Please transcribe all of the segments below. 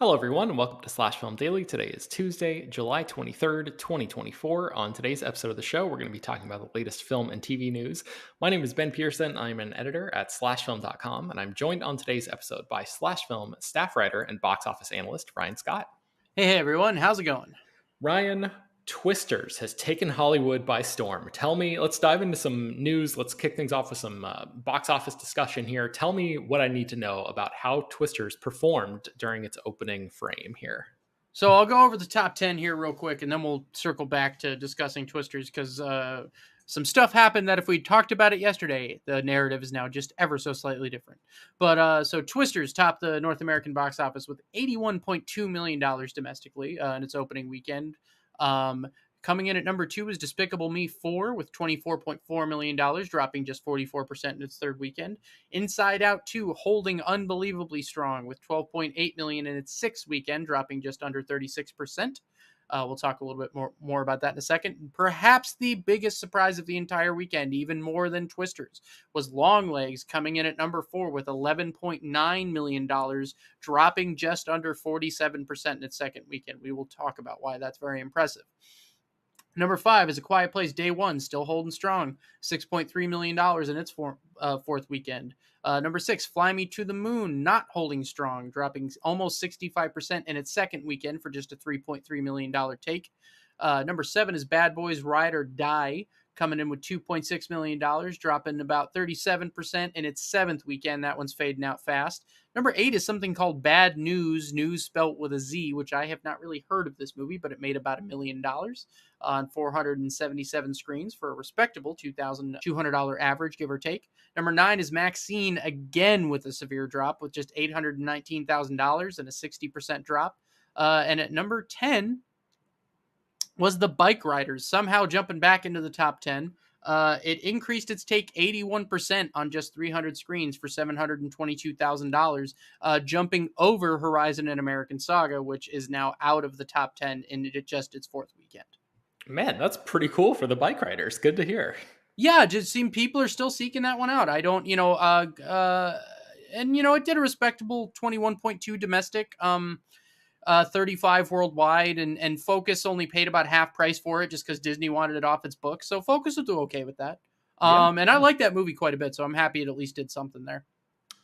Hello, everyone, and welcome to Slash Film Daily. Today is Tuesday, July 23rd, 2024. On today's episode of the show, we're going to be talking about the latest film and TV news. My name is Ben Pearson. I'm an editor at slashfilm.com, and I'm joined on today's episode by Slash Film staff writer and box office analyst Ryan Scott. Hey everyone, how's it going? Ryan, Twisters has taken Hollywood by storm. Tell me, let's dive into some news. Let's kick things off with some box office discussion here. Tell me what I need to know about how Twisters performed during its opening frame here. So I'll go over the top 10 here real quick, and then we'll circle back to discussing Twisters, because some stuff happened that if we talked about it yesterday, the narrative is now just ever so slightly different. But so Twisters topped the North American box office with $81.2 million domestically in its opening weekend. Coming in at number 2 is Despicable Me 4 with $24.4 million, dropping just 44% in its third weekend. Inside Out 2 holding unbelievably strong with $12.8 million in its sixth weekend, dropping just under 36%. We'll talk a little bit more about that in a second. Perhaps the biggest surprise of the entire weekend, even more than Twisters, was Longlegs coming in at number 4 with $11.9 million, dropping just under 47% in its second weekend. We will talk about why that's very impressive. Number 5 is A Quiet Place Day 1, still holding strong, $6.3 million in its fourth weekend. Number 6, Fly Me to the Moon, not holding strong, dropping almost 65% in its second weekend for just a $3.3 million take. Number 7 is Bad Boys Ride or Die, coming in with $2.6 million, dropping about 37% in its seventh weekend. That one's fading out fast. Number 8 is something called Bad News, news spelt with a Z, which I have not really heard of this movie, but it made about $1 million on 477 screens for a respectable $2,200 average, give or take. Number 9 is Maxine, again with a severe drop, with just $819,000 and a 60% drop. And at number 10 was The Bike Riders, somehow jumping back into the top 10. It increased its take 81% on just 300 screens for $722,000, jumping over Horizon and American Saga, which is now out of the top 10 in just its fourth weekend. Man, that's pretty cool for the bike riders. Good to hear. Yeah, just seem people are still seeking that one out. I don't, and it did a respectable 21.2 domestic, 35 worldwide, and Focus only paid about half price for it just because Disney wanted it off its books. So Focus will do okay with that. And I like that movie quite a bit, so I'm happy it at least did something there.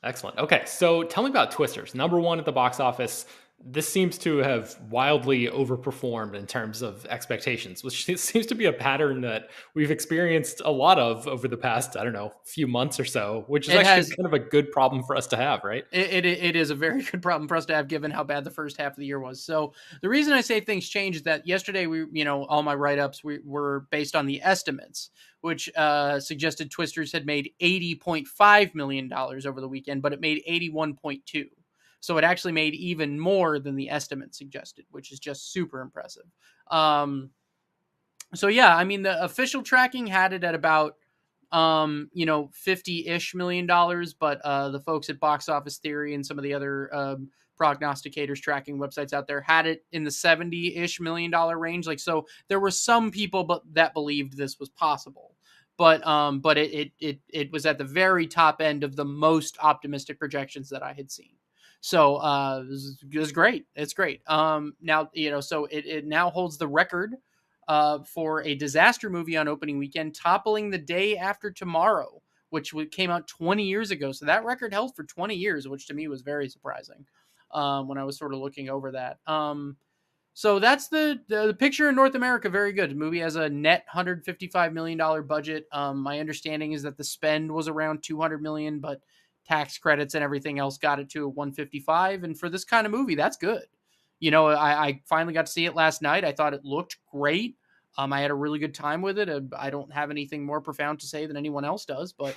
Excellent. Okay, so tell me about Twisters. Number 1 at the box office. This seems to have wildly overperformed in terms of expectations, which seems to be a pattern that we've experienced a lot of over the past, I don't know, few months or so, which is kind of a good problem for us to have, right? It is a very good problem for us to have, given how bad the first half of the year was. So the reason I say things change is that yesterday all my write-ups were based on the estimates, which suggested Twisters had made $80.5 million over the weekend, but it made 81.2. So it actually made even more than the estimate suggested, which is just super impressive. So yeah, I mean, the official tracking had it at about, $50-ish million, but the folks at Box Office Theory and some of the other prognosticators tracking websites out there had it in the $70-ish million range. Like, so there were some people that believed this was possible. But it was at the very top end of the most optimistic projections that I had seen. So it was great. It's great. Now, so it now holds the record for a disaster movie on opening weekend, toppling The Day After Tomorrow, which came out 20 years ago. So that record held for 20 years, which to me was very surprising when I was sort of looking over that. So that's the picture in North America. Very good. The movie has a net $155 million budget. My understanding is that the spend was around $200 million, but tax credits and everything else got it to a 155. And for this kind of movie, that's good. I finally got to see it last night. I thought it looked great. I had a really good time with it. I don't have anything more profound to say than anyone else does, but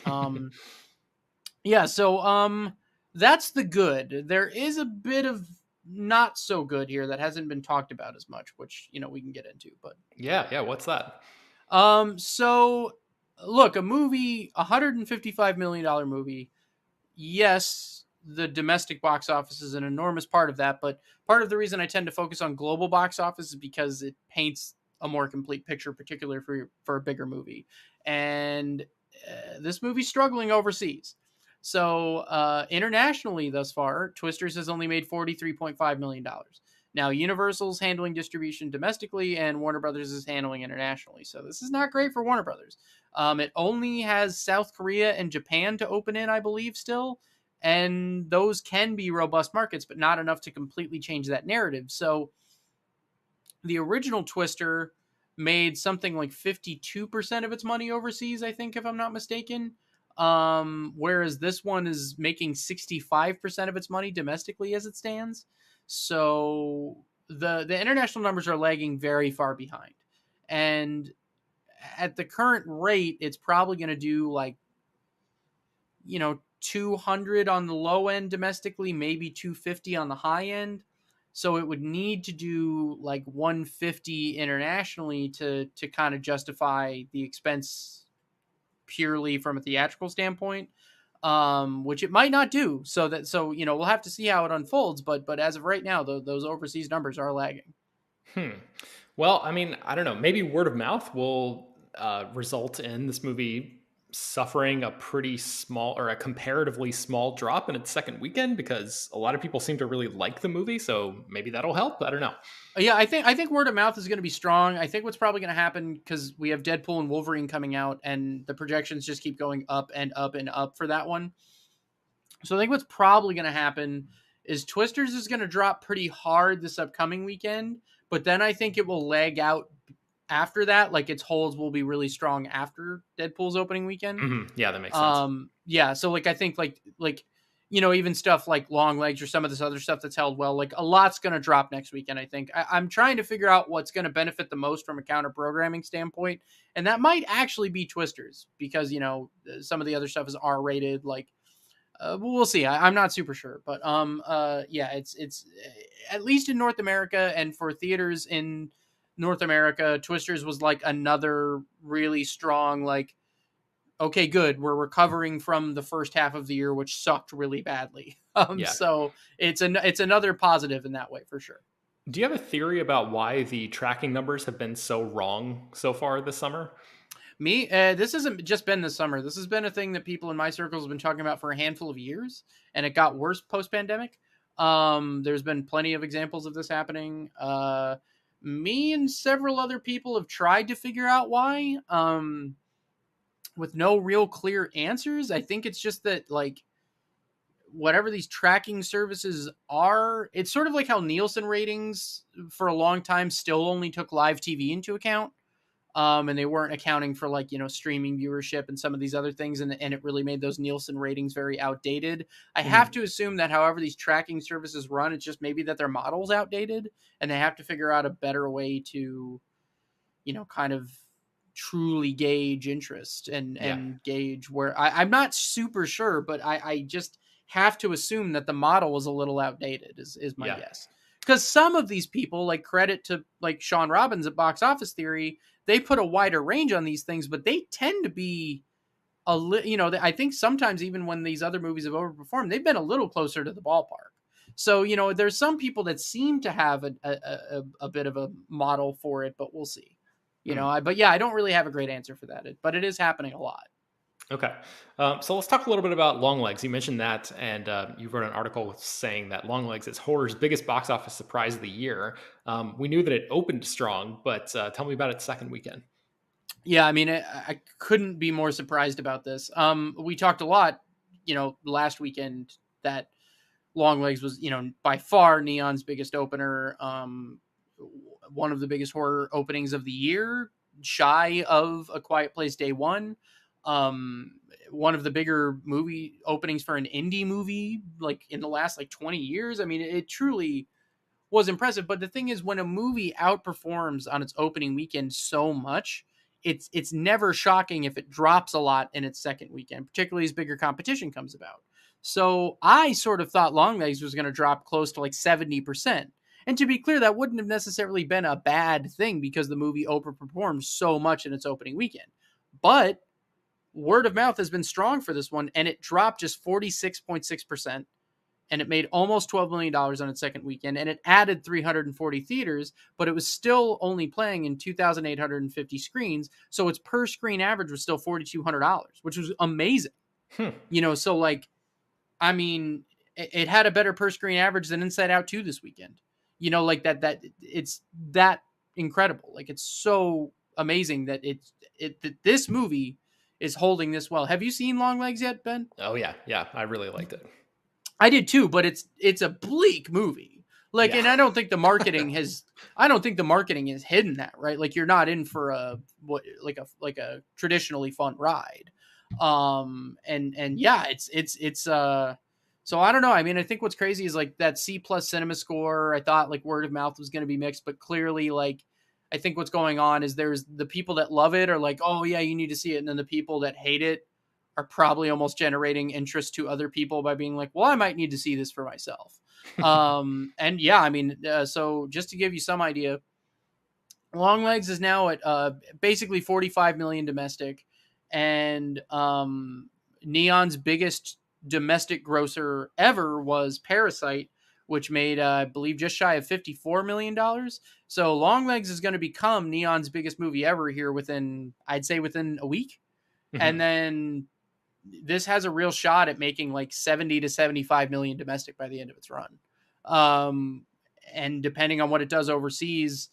yeah. So that's the good. There is a bit of not so good here that hasn't been talked about as much, which we can get into. But yeah, what's that? So look, a movie, $155 million movie. Yes, the domestic box office is an enormous part of that, but part of the reason I tend to focus on global box office is because it paints a more complete picture, particularly for a bigger movie. And this movie's struggling overseas. So internationally thus far, Twisters has only made $43.5 million. Now, Universal's handling distribution domestically, and Warner Brothers is handling internationally. So this is not great for Warner Brothers. It only has South Korea and Japan to open in, I believe, still. And those can be robust markets, but not enough to completely change that narrative. So the original Twister made something like 52% of its money overseas, I think, if I'm not mistaken. Whereas this one is making 65% of its money domestically as it stands. So the international numbers are lagging very far behind. And at the current rate, it's probably going to do like, 200 on the low end domestically, maybe 250 on the high end. So it would need to do like 150 internationally to kind of justify the expense purely from a theatrical standpoint, which it might not do. So we'll have to see how it unfolds. But as of right now, those overseas numbers are lagging. Hmm. Well, I mean, I don't know. Maybe word of mouth will result in this movie suffering a pretty small or a comparatively small drop in its second weekend because a lot of people seem to really like the movie. So maybe that'll help. I don't know. Yeah, I think word of mouth is going to be strong. I think what's probably going to happen, because we have Deadpool and Wolverine coming out, and the projections just keep going up and up and up for that one. So I think what's probably going to happen is Twisters is going to drop pretty hard this upcoming weekend, but then I think it will lag out after that. Like its holds will be really strong after Deadpool's opening weekend. Yeah, that makes sense. Yeah, so like I think like even stuff like Long Legs or some of this other stuff that's held well, like a lot's going to drop next weekend. I think I'm trying to figure out what's going to benefit the most from a counter programming standpoint, and that might actually be Twisters, because some of the other stuff is R-rated. Like we'll see. I'm not super sure, but yeah, it's at least in North America, and for theaters in North America, Twisters was like another really strong, like, okay, good, we're recovering from the first half of the year, which sucked really badly. Yeah. So it's another positive in that way for sure. Do you have a theory about why the tracking numbers have been so wrong so far this summer? Me, this hasn't just been this summer. This has been a thing that people in my circles have been talking about for a handful of years, and it got worse post-pandemic. There's been plenty of examples of this happening. Me and several other people have tried to figure out why, with no real clear answers. I think it's just that, like, whatever these tracking services are, it's sort of like how Nielsen ratings for a long time still only took live TV into account. And they weren't accounting for, like, streaming viewership and some of these other things, and it really made those Nielsen ratings very outdated. I have to assume that however these tracking services run, it's just maybe that their model's outdated, and they have to figure out a better way to, kind of truly gauge interest and Yeah. gauge where I'm not super sure, but I just have to assume that the model was a little outdated is my Yeah. guess. Because some of these people, like, credit to like Sean Robbins at Box Office Theory, they put a wider range on these things, but they tend to be I think sometimes even when these other movies have overperformed, they've been a little closer to the ballpark. So there's some people that seem to have a bit of a model for it, but we'll see. But yeah, I don't really have a great answer for that, but it is happening a lot. Okay. So let's talk a little bit about Longlegs. You mentioned that, and you wrote an article saying that Longlegs is horror's biggest box office surprise of the year. We knew that it opened strong, but tell me about its second weekend. Yeah, I mean, I couldn't be more surprised about this. We talked a lot, last weekend, that Longlegs was, by far Neon's biggest opener, one of the biggest horror openings of the year, shy of A Quiet Place Day One. One of the bigger movie openings for an indie movie, like, in the last, like, 20 years. I mean, it truly was impressive. But the thing is, when a movie outperforms on its opening weekend so much, it's never shocking if it drops a lot in its second weekend, particularly as bigger competition comes about. So I sort of thought Longlegs was going to drop close to like 70%. And to be clear, that wouldn't have necessarily been a bad thing because the movie overperformed so much in its opening weekend. But word of mouth has been strong for this one, and it dropped just 46.6%. And it made almost $12 million on its second weekend, and it added 340 theaters, but it was still only playing in 2,850 screens, so its per screen average was still $4,200, which was amazing. Hmm. So like, I mean, it had a better per screen average than Inside Out 2 this weekend. Like that it's that incredible. Like it's so amazing that that this movie is holding this well. Have you seen Longlegs yet, Ben? Oh yeah, yeah. I really liked it. I did too, but it's a bleak movie. Like, Yeah. and I don't think the marketing has hidden that, right? Like you're not in for like a traditionally fun ride. And yeah, it's so I don't know. I mean, I think what's crazy is like that C plus cinema score. I thought like word of mouth was going to be mixed, but clearly like I think what's going on is there's the people that love it are like, oh yeah, you need to see it, and then the people that hate it are probably almost generating interest to other people by being like, well, I might need to see this for myself. And yeah, I mean, so just to give you some idea, Longlegs is now at basically 45 million domestic, and Neon's biggest domestic grosser ever was Parasite, which made, I believe, just shy of $54 million. So Longlegs is going to become Neon's biggest movie ever here within, I'd say, within a week. And Mhm. then this has a real shot at making like 70 to 75 million domestic by the end of its run. Um, and depending on what it does overseas,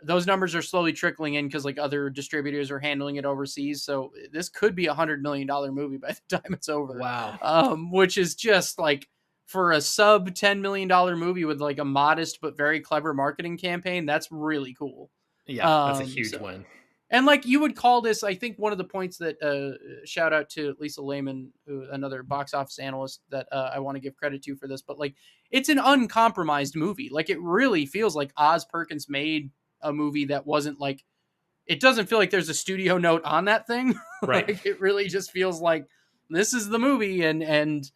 those numbers are slowly trickling in because like other distributors are handling it overseas. So this could be $100 million movie by the time it's over, Wow. which is just like for a sub $10 million movie with like a modest but very clever marketing campaign. That's really cool. Yeah, that's a Um, huge so win. and like you would call this, I think one of the points that shout out to Lisa Lehman, another box office analyst that I want to give credit to for this, but like it's an uncompromised movie. Like it really feels like Oz Perkins made a movie that wasn't like, it doesn't feel like there's a studio note on that thing. Right. Like it really just feels like this is the movie, and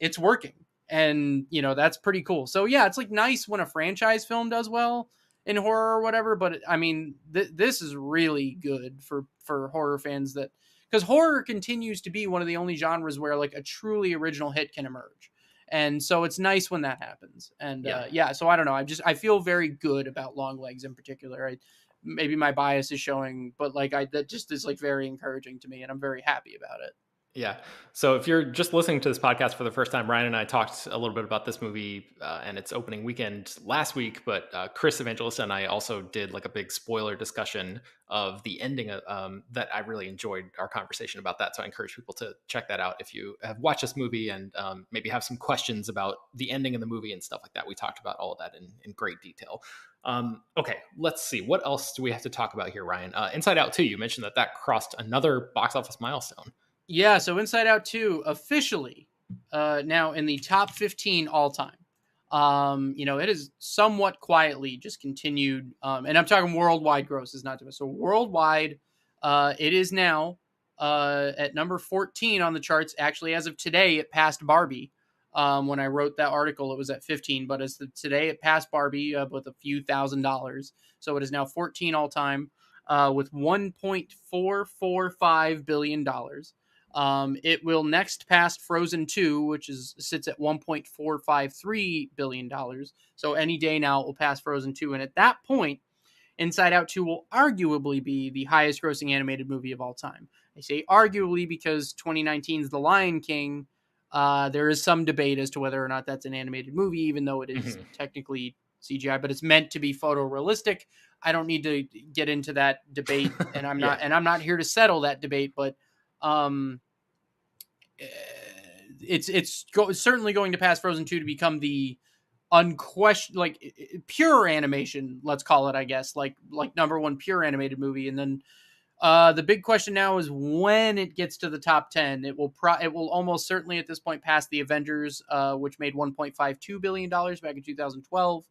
it's working. And that's pretty cool. So yeah, it's like nice when a franchise film does well in horror or whatever, but I mean this is really good for horror fans, that because horror continues to be one of the only genres where like a truly original hit can emerge. And so it's nice when that happens. And Yeah. yeah, so I don't know, I feel very good about Longlegs in particular. Maybe my bias is showing, but like that just is like very encouraging to me, and I'm very happy about it. Yeah. So if you're just listening to this podcast for the first time, Ryan and I talked a little bit about this movie and its opening weekend last week, but Chris Evangelista and I also did like a big spoiler discussion of the ending that I really enjoyed our conversation about that. So I encourage people to check that out if you have watched this movie and maybe have some questions about the ending of the movie and stuff like that. We talked about all of that in great detail. Okay, let's see. What else do we have to talk about here, Ryan? Inside Out 2, you mentioned that crossed another box office milestone. Yeah, so Inside Out 2 officially now in the top 15 all time. It is somewhat quietly just continued, and I'm talking worldwide grosses, not domestic. So worldwide, it is now at number 14 on the charts. Actually, as of today, it passed Barbie. When I wrote that article, it was at 15, but today it passed Barbie with a few $1,000s. So it is now 14 all time with $1.445 billion. It will next pass Frozen 2, which sits at $1.453 billion. So any day now it will pass Frozen 2. And at that point, Inside Out 2 will arguably be the highest grossing animated movie of all time. I say arguably because 2019's The Lion King, there is some debate as to whether or not that's an animated movie, even though it is Mhm. technically CGI, but it's meant to be photorealistic. I don't need to get into that debate, and Yeah. I'm not here to settle that debate, but um, certainly going to pass Frozen 2 to become the unquestioned, like pure animation, let's call it, I guess, like number one pure animated movie. And then the big question now is when it gets to the top 10, it will almost certainly at this point pass the Avengers, which made $1.52 billion back in 2012.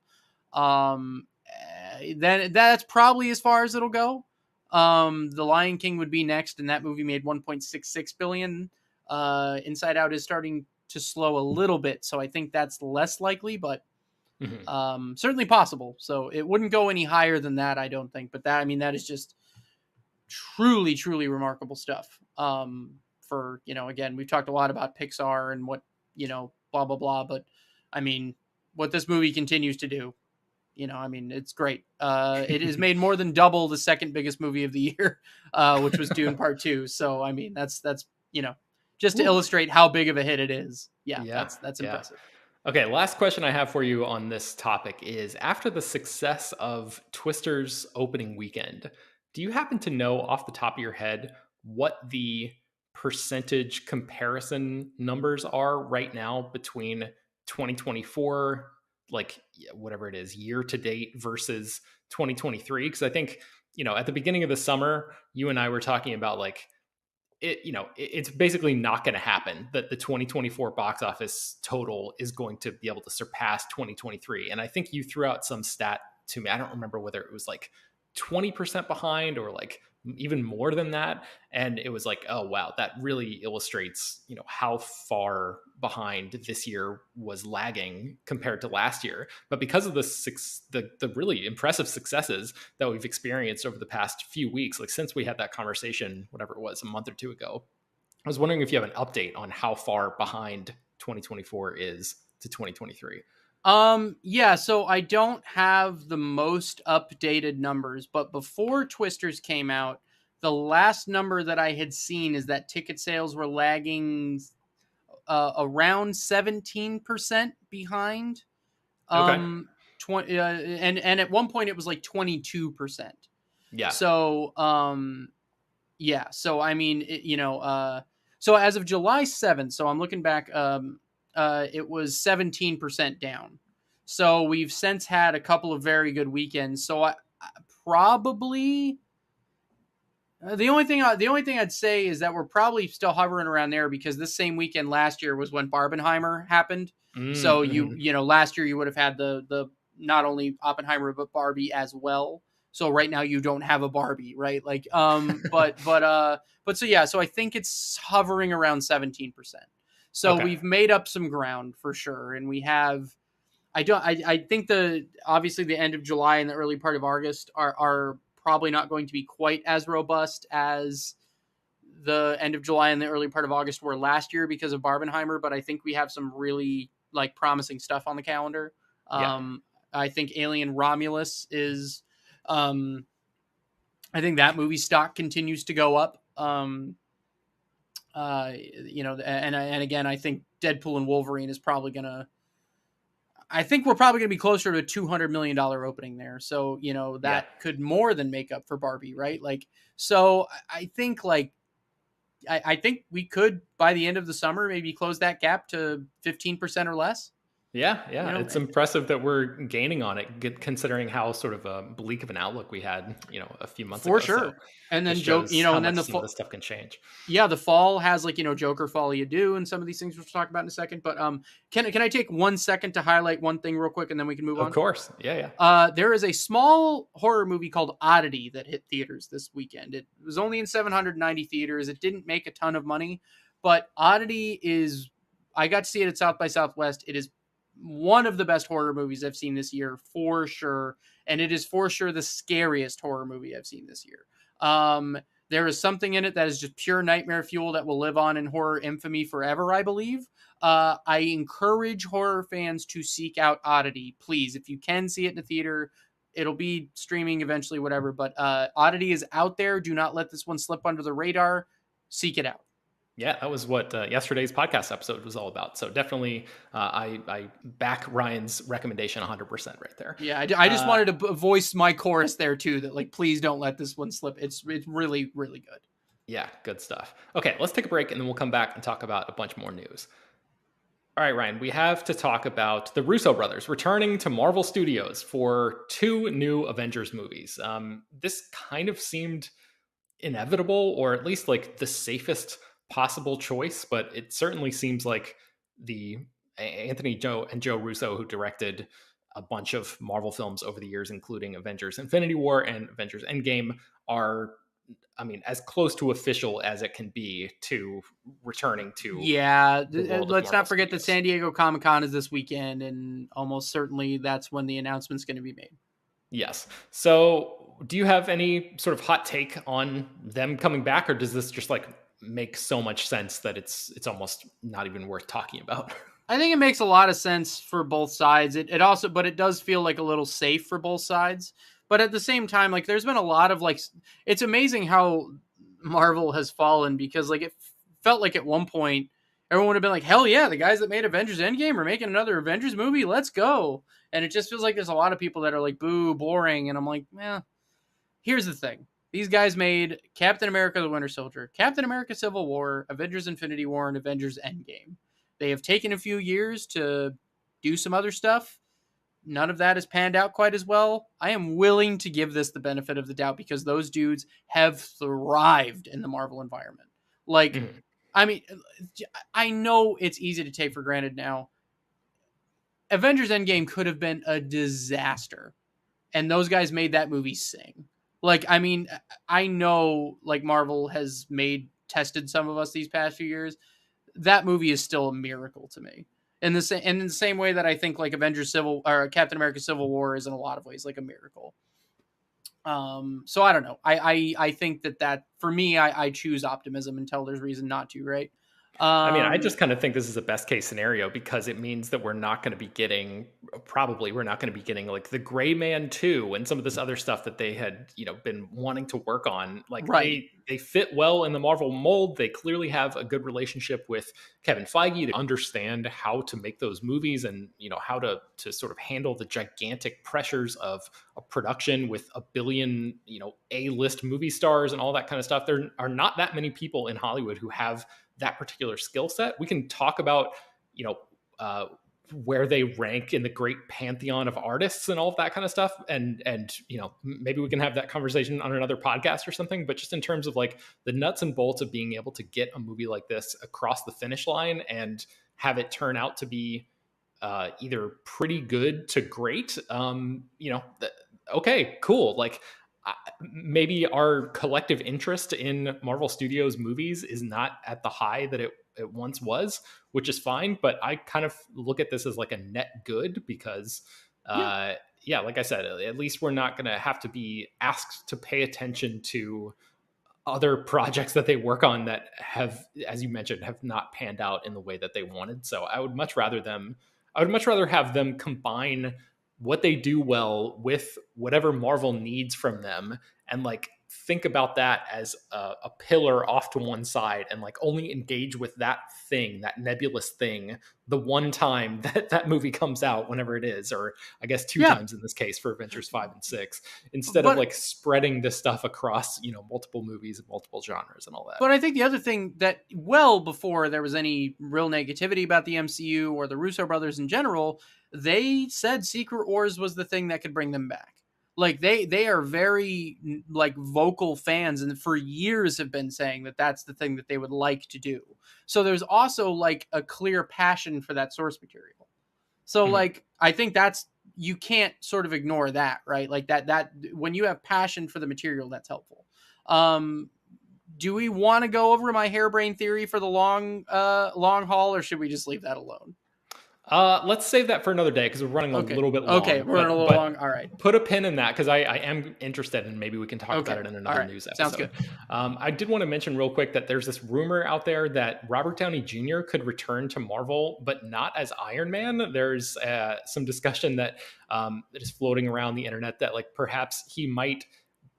Then that's probably as far as it'll go. The Lion King would be next, and that movie made 1.66 billion. Inside Out is starting to slow a little bit, so I think that's less likely, but Mhm. certainly possible. So it wouldn't go any higher than that, I don't think. But that is just truly, truly remarkable stuff. For again, we've talked a lot about Pixar and what blah blah blah, but I mean, what this movie continues to do, I mean, it's great. It has made more than double the second biggest movie of the year, which was Dune Part 2. So I mean, that's just to Ooh. illustrate how big of a hit it is. Yeah, Yeah, that's yeah. impressive. Okay, last question I have for you on this topic is after the success of Twister's opening weekend, do you happen to know off the top of your head what the percentage comparison numbers are right now between 2024, like whatever it is, year to date versus 2023? Because I think, at the beginning of the summer, you and I were talking about like, it's basically not going to happen that the 2024 box office total is going to be able to surpass 2023. And I think you threw out some stat to me. I don't remember whether it was like 20% behind or like even more than that. And it was like, oh wow, that really illustrates, how far behind this year was lagging compared to last year. But because of the really impressive successes that we've experienced over the past few weeks, like since we had that conversation, whatever it was, a month or two ago, I was wondering if you have an update on how far behind 2024 is to 2023. Yeah, so I don't have the most updated numbers, but before Twisters came out, the last number that I had seen is that ticket sales were lagging around 17% behind. Okay. 20 and at one point it was like 22%. Yeah. So, yeah, so I mean, so as of July 7th, so I'm looking back, it was 17% down. So we've since had a couple of very good weekends. So I probably the only thing I'd say is that we're probably still hovering around there because this same weekend last year was when Barbenheimer happened. So Mm-hmm. last year you would have had the not only Oppenheimer but Barbie as well. So right now you don't have a Barbie, right? Like but so yeah, so I think it's hovering around 17%. So Okay. we've made up some ground for sure, and we have. I think obviously the end of July and the early part of August are probably not going to be quite as robust as the end of July and the early part of August were last year because of Barbenheimer, but I think we have some really like promising stuff on the calendar. Yeah. I think Alien Romulus is I think that movie stock continues to go up. And again, I think Deadpool and Wolverine is probably gonna. I think we're probably going to be closer to a $200 million opening there. So, Yeah. that could more than make up for Barbie, right? Like, so I think like, I think we could by the end of the summer, maybe close that gap to 15% or less, Yeah, yeah, it's and impressive that we're gaining on it, considering how sort of bleak of an outlook we had, a few months for ago. So sure. And just then joke, shows how and then much some of this stuff can change. yeah, the fall has like, Joker Fall You Do and some of these things we'll talk about in a second. But can I take 1 second to highlight one thing real quick and then we can move Of on? course, yeah, yeah, There is a small horror movie called Oddity that hit theaters this weekend. It was only in 790 theaters. It didn't make a ton of money, but Oddity is. I got to see it at South by Southwest. It is one of the best horror movies I've seen this year for sure, and it is for sure the scariest horror movie I've seen this year. There is something in it that is just pure nightmare fuel that will live on in horror infamy forever, I believe. I encourage horror fans to seek out Oddity, please. If you can see it in a theater, it'll be streaming eventually, whatever. But Oddity is out there. Do not let this one slip under the radar. Seek it out. yeah. That was what yesterday's podcast episode was all about. So definitely, I back Ryan's recommendation 100% right there. Yeah, I just wanted to voice my chorus there too. That like, please don't let this one slip. It's really really good. Yeah, good stuff. Okay, let's take a break and then we'll come back and talk about a bunch more news. All right, Ryan, we have to talk about the Russo brothers returning to Marvel Studios for two new Avengers movies. This kind of seemed inevitable, or at least like the safest possible choice, but it certainly seems like the Anthony Joe and Joe Russo, who directed a bunch of Marvel films over the years, including Avengers Infinity War and Avengers Endgame, are, I mean, as close to official as it can be to returning to Yeah, the world of let's Marvel not forget that Studios. San Diego Comic-Con is this weekend, and almost certainly that's when the announcement's going to be made. Yes. So, do you have any sort of hot take on them coming back, or does this just like make so much sense that it's almost not even worth talking about? I think it makes a lot of sense for both sides. It also, but it does feel like a little safe for both sides. But at the same time, there's been a lot of it's amazing how Marvel has fallen because it felt like at one point everyone would have been like, hell yeah, the guys that made Avengers Endgame are making another Avengers movie. Let's go. And it just feels like there's a lot of people that are like, boo, boring. And I'm like, here's the thing. These guys made Captain America the Winter Soldier, Captain America Civil War, Avengers Infinity War, and Avengers Endgame. They have taken a few years to do some other stuff. None of that has panned out quite as well. I am willing to give this the benefit of the doubt because those dudes have thrived in the Marvel environment. Like, Mhm. I mean, I know it's easy to take for granted now. Avengers Endgame could have been a disaster, and those guys made that movie sing. Like, I mean, I know like Marvel has tested some of us these past few years. That movie is still a miracle to me. In the same way that I think like Avengers Civil or Captain America Civil War is in a lot of ways like a miracle. So I don't know. I think that for me, I choose optimism until there's reason not to, right? I mean, I Um, just kind of think this is a best case scenario because it means that we're not going to be getting, probably we're not going to be getting like the Gray Man 2 and some of this other stuff that they had, been wanting to work on. Like right. they fit well in the Marvel mold. They clearly have a good relationship with Kevin Feige to understand how to make those movies and, how to sort of handle the gigantic pressures of a production with a billion, A-list movie stars and all that kind of stuff. There are not that many people in Hollywood who have that particular skill set. We can talk about, you know, uh, where they rank in the great pantheon of artists and all of that kind of stuff. And maybe we can have that conversation on another podcast or something. But just in terms of like the nuts and bolts of being able to get a movie like this across the finish line and have it turn out to be either pretty good to great, okay, cool. Like maybe our collective interest in Marvel Studios movies is not at the high that it once was, which is fine. But I kind of look at this as like a net good because, Yeah. yeah, like I said, at least we're not going to have to be asked to pay attention to other projects that they work on that have, as you mentioned, have not panned out in the way that they wanted. So I would much rather have them combine what they do well with whatever Marvel needs from them and like think about that as a pillar off to one side and like only engage with that thing, that nebulous thing, the one time that that movie comes out, whenever it is, or I guess two Yeah. times in this case for Avengers 5 and 6, instead of But like spreading this stuff across, multiple movies and multiple genres and all that. But I think the other thing that well before there was any real negativity about the MCU or the Russo brothers in general, they said Secret Wars was the thing that could bring them back. Like they are very like vocal fans and for years have been saying that that's the thing that they would like to do. So there's also like a clear passion for that source material. So Mhm. like I think that's you can't sort of ignore that, right? Like that when you have passion for the material that's helpful. Um do we want to go over my harebrained theory for the long haul, or should we just leave that alone? Let's save that for another day because we're running a Okay. little bit Okay, long. we're running a But little long. All right. put a pin in that because I am interested and maybe we can talk about Okay. it in All another right. news Sounds episode. good. I did want to mention real quick that there's this rumor out there that Robert Downey Jr. could return to Marvel, but not as Iron Man. There's some discussion that is floating around the internet that like perhaps he might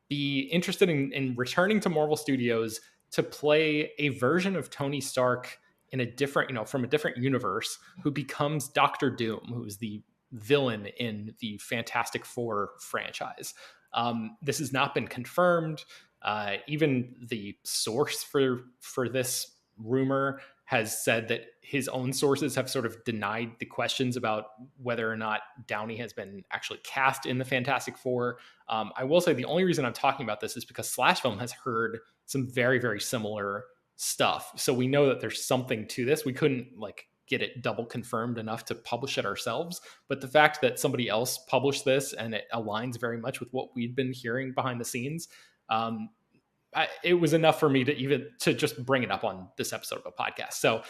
be interested in returning to Marvel Studios to play a version of Tony Stark in a different, from a different universe, who becomes Doctor Doom, who is the villain in the Fantastic Four franchise. This has not been confirmed. Even the source for this rumor has said that his own sources have sort of denied the questions about whether or not Downey has been actually cast in the Fantastic Four. I will say the only reason I'm talking about this is because Slash Film has heard some very, very similar stuff. So we know that there's something to this. We couldn't like get it double confirmed enough to publish it ourselves. But the fact that somebody else published this and it aligns very much with what we'd been hearing behind the scenes, it was enough for me to just bring it up on this episode of a podcast. So,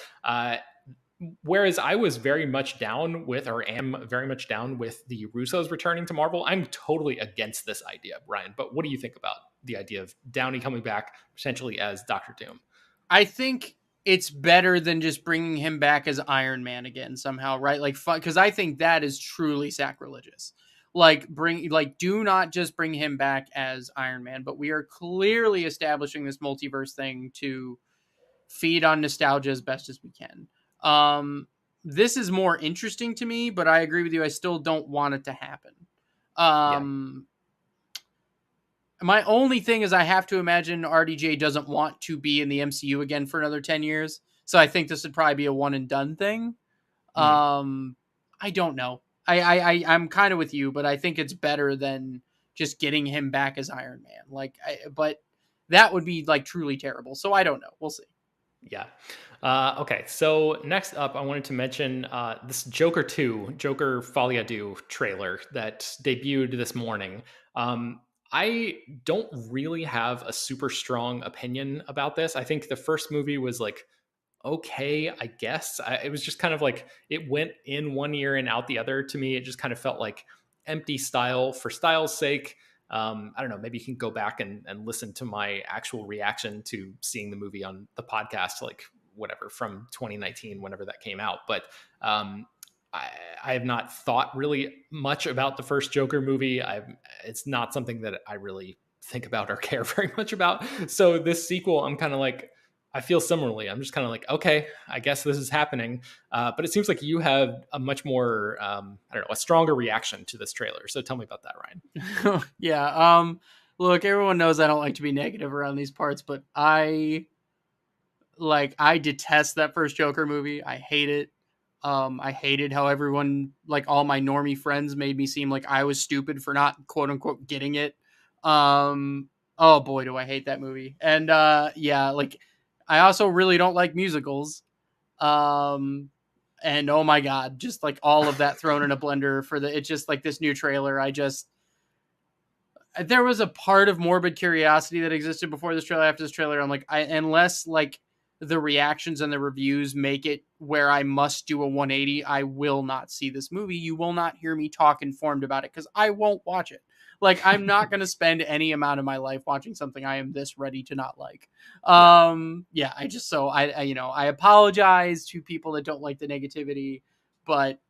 whereas I was very much down with, or am very much down with the Russos returning to Marvel, I'm totally against this idea, Brian. But what do you think about the idea of Downey coming back potentially as Doctor Doom? I think it's better than just bringing him back as Iron Man again somehow, right? Like, because I think that is truly sacrilegious. Do not just bring him back as Iron Man, but we are clearly establishing this multiverse thing to feed on nostalgia as best as we can. This is more interesting to me, but I agree with you. I still don't want it to happen. Yeah. Um, my only thing is I have to imagine RDJ doesn't want to be in the MCU again for another 10 years. So I think this would probably be a one and done thing. Mhm. I don't know. I'm kind of with you, but I think it's better than just getting him back as Iron Man. But that would be like truly terrible. So I don't know. We'll see. Yeah. Okay. So next up, I wanted to mention this Joker 2, Joker Folie à Deux trailer that debuted this morning. I don't really have a super strong opinion about this. I think the first movie was like okay, I guess. It was just kind of like it went in one ear and out the other to me. It just kind of felt like empty style for style's sake. I don't know. Maybe you can go back and listen to my actual reaction to seeing the movie on the podcast, like whatever from 2019, whenever that came out. But um, I, I have not thought really much about the first Joker movie. It's not something that I really think about or care very much about. So this sequel, I'm kind of like, I feel similarly. I'm just kind of like, okay, I guess this is happening. But it seems like you have a much more, I don't know, a stronger reaction to this trailer. So tell me about that, Ryan. Yeah. Look, everyone knows I don't like to be negative around these parts, but I detest that first Joker movie. I hate it. I hated how everyone, like all my normie friends, made me seem like I was stupid for not quote unquote getting it. Oh boy, do I hate that movie. And yeah, like I also really don't like musicals. Um, and oh my god, just like all of that thrown in a blender for it's just like this new trailer. There was a part of morbid curiosity that existed before this trailer. After this trailer, I'm like, unless like the reactions and the reviews make it where I must do a 180, I will not see this movie. You will not hear me talk informed about it because I won't watch it. Like I'm not going to spend any amount of my life watching something I am this ready to not like. Yeah. Yeah, I just so I apologize to people that don't like the negativity, but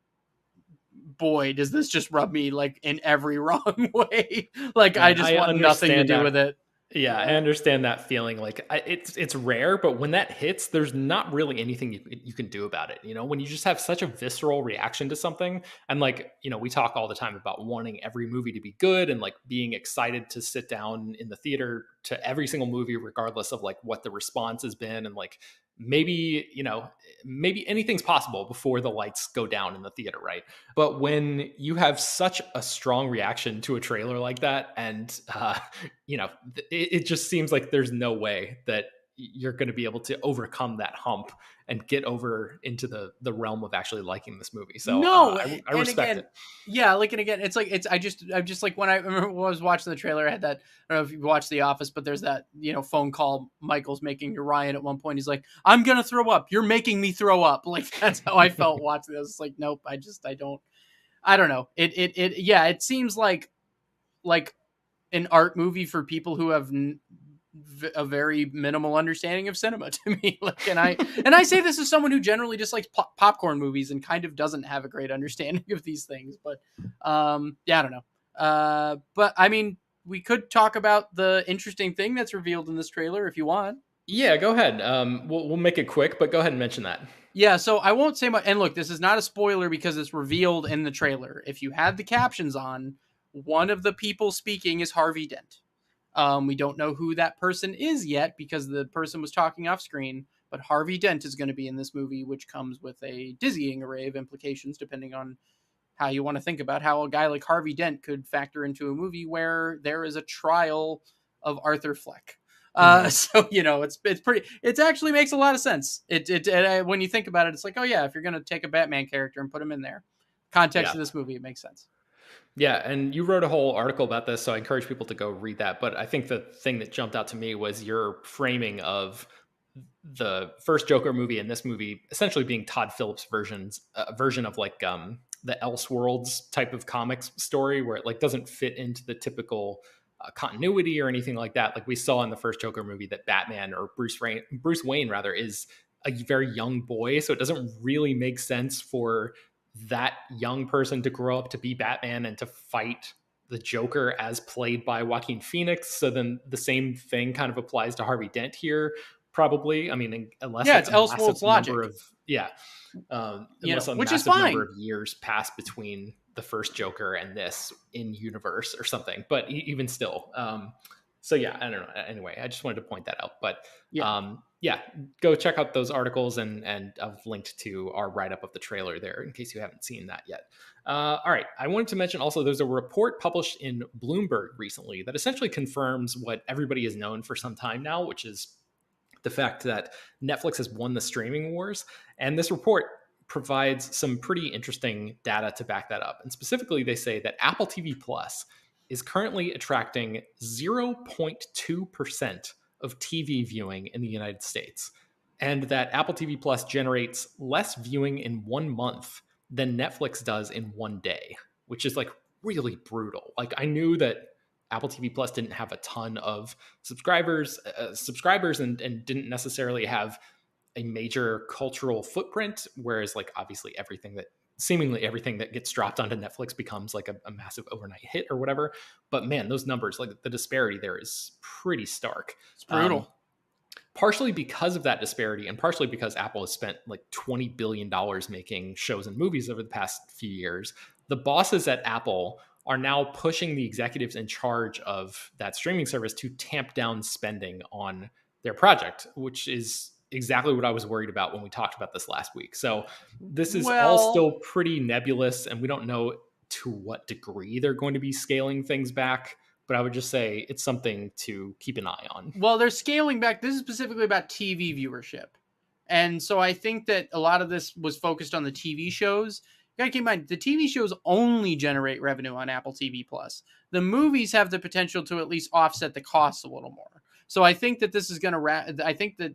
boy, does this just rub me like in every wrong way. Like I Man, just I want nothing to understand do that. with it. Yeah, I Yeah. understand that feeling. Like it's rare, but when that hits, there's not really anything you can do about it. You know, when you just have such a visceral reaction to something, and like we talk all the time about wanting every movie to be good and like being excited to sit down in the theater to every single movie, regardless of like what the response has been, and like maybe maybe anything's possible before the lights go down in the theater, right? But when you have such a strong reaction to a trailer like that, and it just seems like there's no way that you're going to be able to overcome that hump and get over into the realm of actually liking this movie. So No, I and respect again, it. yeah, like and again, it's like I'm just like when I remember when I was watching the trailer, I had that. I don't know if you watched The Office, but there's that phone call Michael's making to Ryan at one point. He's like, "I'm gonna throw up. You're making me throw up." Like that's how I felt watching this. It's like, nope, I don't know. Yeah, it seems like an art movie for people who have a very minimal understanding of cinema to me. Like, and I say this as someone who generally just likes popcorn movies and kind of doesn't have a great understanding of these things. But yeah, I don't know. But I mean, we could talk about the interesting thing that's revealed in this trailer if you want. Yeah, go ahead. We'll make it quick, but go ahead and mention that. Yeah, so I won't say much. And look, this is not a spoiler because it's revealed in the trailer. If you had the captions on, one of the people speaking is Harvey Dent. We don't know who that person is yet because the person was talking off screen, but Harvey Dent is going to be in this movie, which comes with a dizzying array of implications depending on how you want to think about how a guy like Harvey Dent could factor into a movie where there is a trial of Arthur Fleck. Hmm. So it's pretty. It actually makes a lot of sense. When you think about it, it's like, oh yeah, if you're gonna take a Batman character and put him in there, context Yeah. of this movie, it makes sense. Yeah, and you wrote a whole article about this, so I encourage people to go read that. But I think the thing that jumped out to me was your framing of the first Joker movie and this movie essentially being Todd Phillips' version of like the Elseworlds type of comics story, where it like doesn't fit into the typical continuity or anything like that. Like we saw in the first Joker movie that Batman or Bruce Wayne rather is a very young boy, so it doesn't really make sense for that young person to grow up to be Batman and to fight the Joker as played by Joaquin Phoenix. So then the same thing kind of applies to Harvey Dent here. probably. I mean, unless Yeah, it's it's a massive Elseworlds number logic, of, yeah, unless a which is massive number fine. of years pass between the first Joker and this in universe or something. But even still, so yeah, I don't know. Anyway, I just wanted to point that out. But Yeah. yeah, go check out those articles, and I've linked to our write up of the trailer there in case you haven't seen that yet. All right, I wanted to mention also there's a report published in Bloomberg recently that essentially confirms what everybody has known for some time now, which is the fact that Netflix has won the streaming wars. And this report provides some pretty interesting data to back that up. And specifically, they say that Apple TV Plus is currently attracting 0.2% of TV viewing in the United States. And that Apple TV Plus generates less viewing in 1 month than Netflix does in 1 day, which is like really brutal. Like, I knew that Apple TV Plus didn't have a ton of subscribers and didn't necessarily have a major cultural footprint. Whereas, like, obviously seemingly everything that gets dropped onto Netflix becomes like a massive overnight hit or whatever. But man, those numbers, like the disparity there is pretty stark. It's brutal. Partially because of that disparity, and partially because Apple has spent like $20 billion making shows and movies over the past few years, the bosses at Apple are now pushing the executives in charge of that streaming service to tamp down spending on their project, which is exactly what I was worried about when we talked about this last week. So this is all Well, still pretty nebulous, and we don't know to what degree they're going to be scaling things back. But I would just say it's something to keep an eye on. they're scaling back. This is specifically about TV viewership. And so I think that a lot of this was focused on the TV shows. You gotta keep in mind, the TV shows only generate revenue on Apple TV Plus. The movies have the potential to at least offset the costs a little more. So I think that this is going to, I think that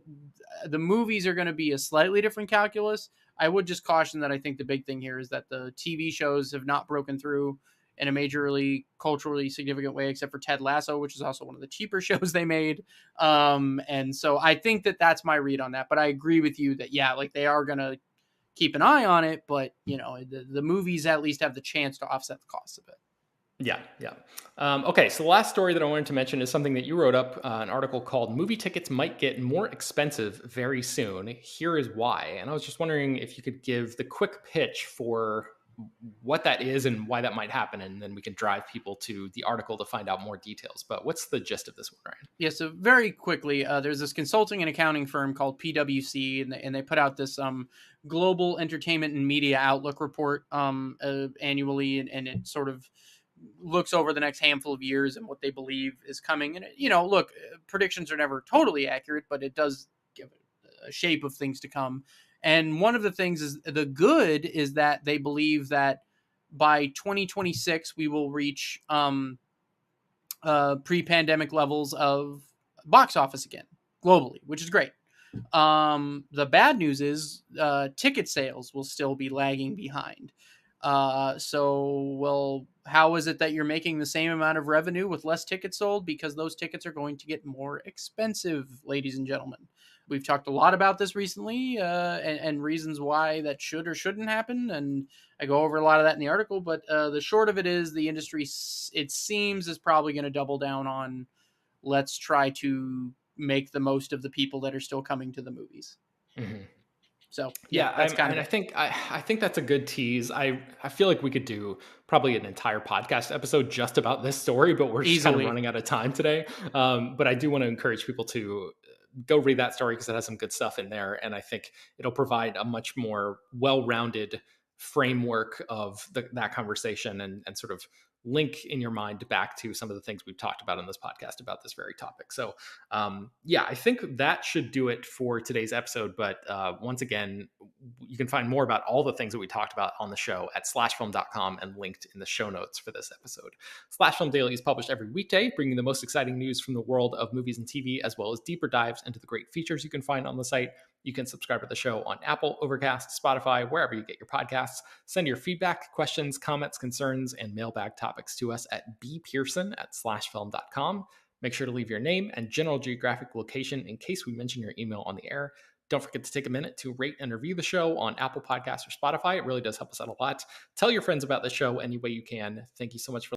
the movies are going to be a slightly different calculus. I would just caution that I think the big thing here is that the TV shows have not broken through in a majorly culturally significant way, except for Ted Lasso, which is also one of the cheaper shows they made. And so I think that that's my read on that. But I agree with you that, yeah, like they are going to keep an eye on it, but the movies at least have the chance to offset the costs of it. Yeah, yeah. Okay, so the last story that I wanted to mention is something that you wrote up, an article called "Movie Tickets Might Get More Expensive Very Soon. Here is Why." And I was just wondering if you could give the quick pitch for what that is and why that might happen, and then we can drive people to the article to find out more details. But what's the gist of this one, Ryan? Yeah, so very quickly, there's this consulting and accounting firm called PwC, and they put out this global entertainment and media outlook report annually, and it sort of looks over the next handful of years and what they believe is coming. And look, predictions are never totally accurate, but it does give a shape of things to come. And one of the things is the good is that they believe that by 2026 we will reach pre-pandemic levels of box office again globally, which is great. The bad news is ticket sales will still be lagging behind. Well, how is it that you're making the same amount of revenue with less tickets sold? Because those tickets are going to get more expensive, ladies and gentlemen. We've talked a lot about this recently, and reasons why that should or shouldn't happen, and I go over a lot of that in the article. But the short of it is, the industry, it seems, is probably going to double down on let's try to make the most of the people that are still coming to the movies. Mm-hmm. So Yeah, that's kind of. I think that's a good tease. I feel like we could do probably an entire podcast episode just about this story, but we're just kind of running out of time today. But I do want to encourage people to go read that story because it has some good stuff in there, and I think it'll provide a much more well-rounded framework of that conversation, and sort of link in your mind back to some of the things we've talked about in this podcast about this very topic. So yeah, I think that should do it for today's episode. But once again, you can find more about all the things that we talked about on the show at slashfilm.com and linked in the show notes for this episode. Slash Film Daily is published every weekday, bringing the most exciting news from the world of movies and TV, as well as deeper dives into the great features you can find on the site. You can subscribe to the show on Apple, Overcast, Spotify, wherever you get your podcasts. Send your feedback, questions, comments, concerns, and mailbag topics to us at bpearson@slashfilm.com. Make sure to leave your name and general geographic location in case we mention your email on the air. Don't forget to take a minute to rate and review the show on Apple Podcasts or Spotify. It really does help us out a lot. Tell your friends about the show any way you can. Thank you so much for